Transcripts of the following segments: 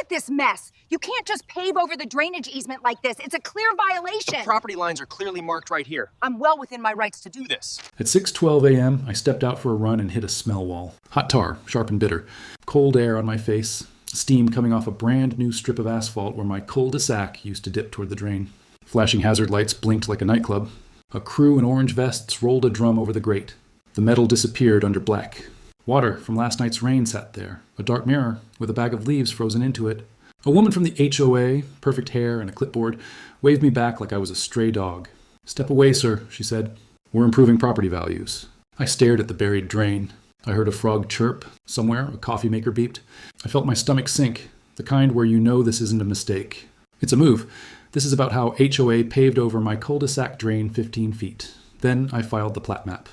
at this mess. You can't just pave over the drainage easement like this. It's a clear violation. The property lines are clearly marked right here. I'm well within my rights to do this. At 6:12 a.m., I stepped out for a run and hit a smell wall. Hot tar, sharp and bitter. Cold air on my face. Steam coming off a brand new strip of asphalt where my Cul De Sac used to dip toward the drain. Flashing hazard lights blinked like a nightclub. A crew in orange vests rolled a drum over the grate. The metal disappeared under black. Water from last night's rain sat there, a dark mirror with a bag of leaves frozen into it. A woman from the HOA, perfect hair and a clipboard, waved me back like I was a stray dog. "Step away, sir," she said. "We're improving property values." I stared at the buried drain. I heard a frog chirp. Somewhere, a coffee maker beeped. I felt my stomach sink, the kind where you know this isn't a mistake. It's a move. This is about how HOA paved over my Cul De Sac drain 15 feet. Then I filed the Plat map.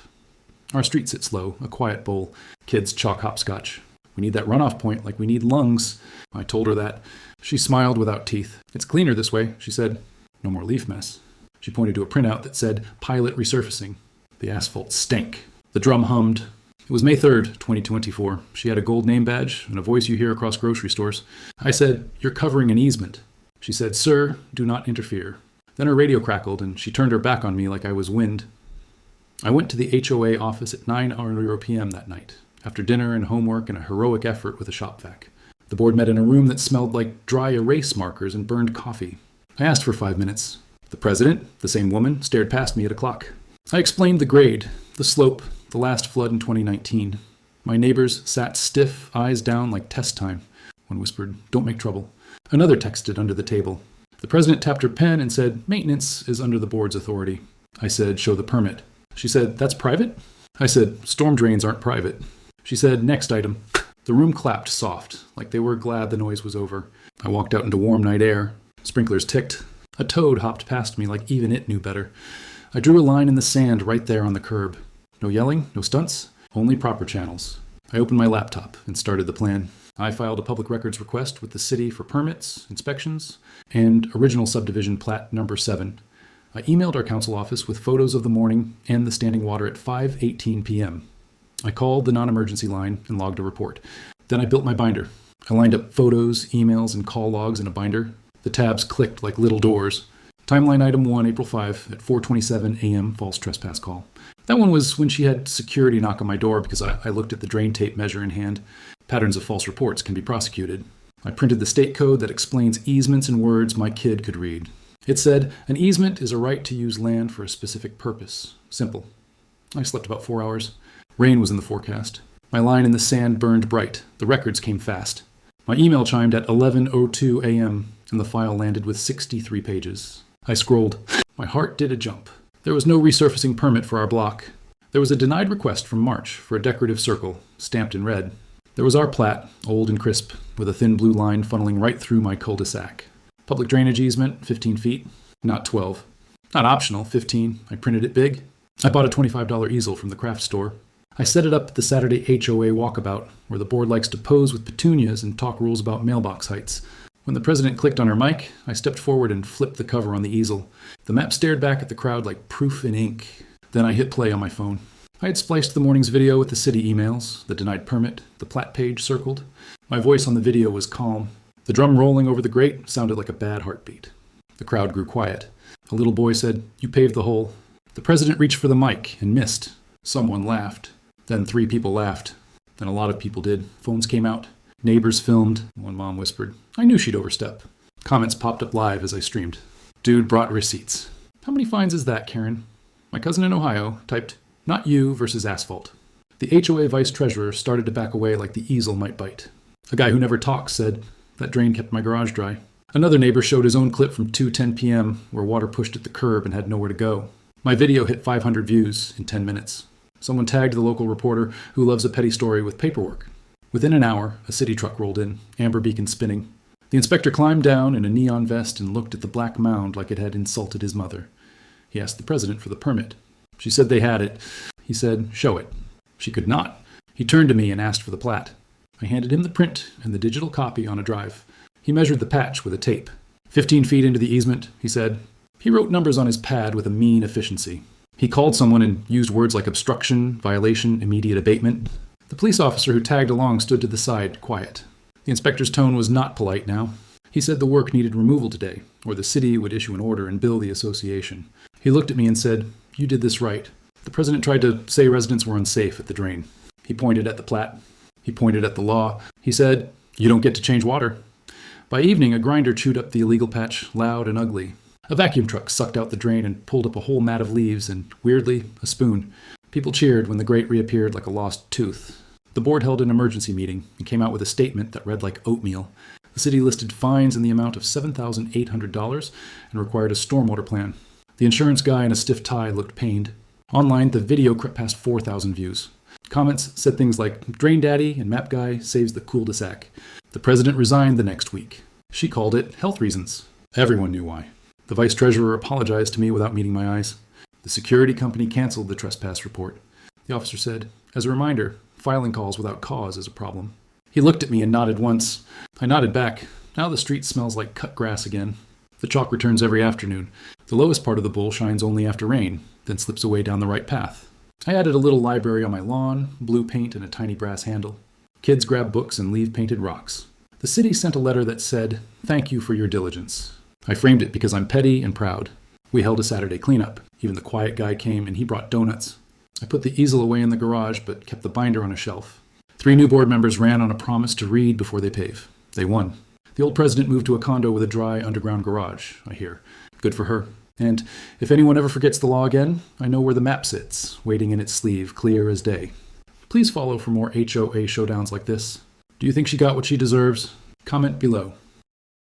Our street sits low, a quiet bowl. Kids chalk hopscotch. "We need that runoff point like we need lungs." I told her that. She smiled without teeth. "It's cleaner this way," she said. "No more leaf mess." She pointed to a printout that said pilot resurfacing. The asphalt stank. The drum hummed. It was May 3rd, 2024. She had a gold name badge and a voice you hear across grocery stores. I said, "You're covering an easement." She said, "Sir, do not interfere." Then her radio crackled and she turned her back on me like I was wind. I went to the HOA office at 9:00 p.m. that night, after dinner and homework and a heroic effort with a shop vac. The board met in a room that smelled like dry erase markers and burned coffee. I asked for 5 minutes. The president, the same woman, stared past me at a clock. I explained the grade, the slope, the last flood in 2019. My neighbors sat stiff, eyes down like test time. One whispered, "Don't make trouble." Another texted under the table. The president tapped her pen and said, "Maintenance is under the board's authority." I said, "Show the permit." She said, "That's private?" I said, "Storm drains aren't private." She said, "Next item." The room clapped soft, like they were glad the noise was over. I walked out into warm night air. Sprinklers ticked. A toad hopped past me like even it knew better. I drew a line in the sand right there on the curb. No yelling, no stunts, only proper channels. I opened my laptop and started the plan. I filed a public records request with the city for permits, inspections, and original subdivision plat number 7. I emailed our council office with photos of the morning and the standing water at 5:18 p.m. I called the non-emergency line and logged a report. Then I built my binder. I lined up photos, emails, and call logs in a binder. The tabs clicked like little doors. Timeline item 1, April 5 at 4:27 a.m. false trespass call. That one was when she had security knock on my door because I looked at the drain tape measure in hand. Patterns of false reports can be prosecuted. I printed the state code that explains easements in words my kid could read. It said, an easement is a right to use land for a specific purpose. Simple. I slept about 4 hours. Rain was in the forecast. My line in the sand burned bright. The records came fast. My email chimed at 11:02 a.m., and the file landed with 63 pages. I scrolled. My heart did a jump. There was no resurfacing permit for our block. There was a denied request from March for a decorative circle, stamped in red. There was our plat, old and crisp, with a thin blue line funneling right through my Cul De Sac. Public drainage easement, 15 feet, not 12. Not optional, 15. I printed it big. I bought a $25 easel from the craft store. I set it up at the Saturday HOA walkabout, where the board likes to pose with petunias and talk rules about mailbox heights. When the president clicked on her mic, I stepped forward and flipped the cover on the easel. The map stared back at the crowd like proof in ink. Then I hit play on my phone. I had spliced the morning's video with the city emails, the denied permit, the plat page circled. My voice on the video was calm. The drum rolling over the grate sounded like a bad heartbeat. The crowd grew quiet. A little boy said, "You paved the hole." The president reached for the mic and missed. Someone laughed. Then 3 people laughed. Then a lot of people did. Phones came out. Neighbors filmed. One mom whispered, "I knew she'd overstep." Comments popped up live as I streamed. Dude brought receipts. "How many fines is that, Karen?" My cousin in Ohio typed, "Not you versus asphalt." The HOA vice treasurer started to back away like the easel might bite. A guy who never talks said, "That drain kept my garage dry." Another neighbor showed his own clip from 2:10 p.m. where water pushed at the curb and had nowhere to go. My video hit 500 views in 10 minutes. Someone tagged the local reporter who loves a petty story with paperwork. Within an hour, a city truck rolled in, amber beacon spinning. The inspector climbed down in a neon vest and looked at the black mound like it had insulted his mother. He asked the president for the permit. She said they had it. He said, "Show it." She could not. He turned to me and asked for the plat. I handed him the print and the digital copy on a drive. He measured the patch with a tape. 15 feet into the easement, he said. He wrote numbers on his pad with a mean efficiency. He called someone and used words like obstruction, violation, immediate abatement. The police officer who tagged along stood to the side, quiet. The The inspector's tone was not polite now. He said the work needed removal today, or the city would issue an order and bill the association. He looked at me and said, "You did this right." The president tried to say residents were unsafe at the drain. He pointed at the Plat. He pointed at the law. He said, "You don't get to change water." By evening, a grinder chewed up the illegal patch, loud and ugly. A vacuum truck sucked out the drain and pulled up a whole mat of leaves and, weirdly, a spoon. People cheered when the grate reappeared like a lost tooth. The board held an emergency meeting and came out with a statement that read like oatmeal. The city listed fines in the amount of $7,800 and required a stormwater plan. The insurance guy in a stiff tie looked pained. Online, the video crept past 4,000 views. Comments said things like, "Drain Daddy and Map Guy saves the Cul De Sac." The president resigned the next week. She called it health reasons. Everyone knew why. The vice treasurer apologized to me without meeting my eyes. The security company canceled the trespass report. The officer said, "As a reminder, filing calls without cause is a problem." He looked at me and nodded once. I nodded back. Now the street smells like cut grass again. The chalk returns every afternoon. The lowest part of the bowl shines only after rain, then slips away down the right path. I added a little library on my lawn, blue paint and a tiny brass handle. Kids grab books and leave painted rocks. The city sent a letter that said, "Thank you for your diligence." I framed it because I'm petty and proud. We held a Saturday cleanup. Even the quiet guy came and he brought donuts. I put the easel away in the garage but kept the binder on a shelf. 3 new board members ran on a promise to read before they pave. They won. The old president moved to a condo with a dry underground garage, I hear. Good for her. And if anyone ever forgets the law again, I know where the map sits, waiting in its sleeve, clear as day. Please follow for more HOA showdowns like this. Do you think she got what she deserves? Comment below.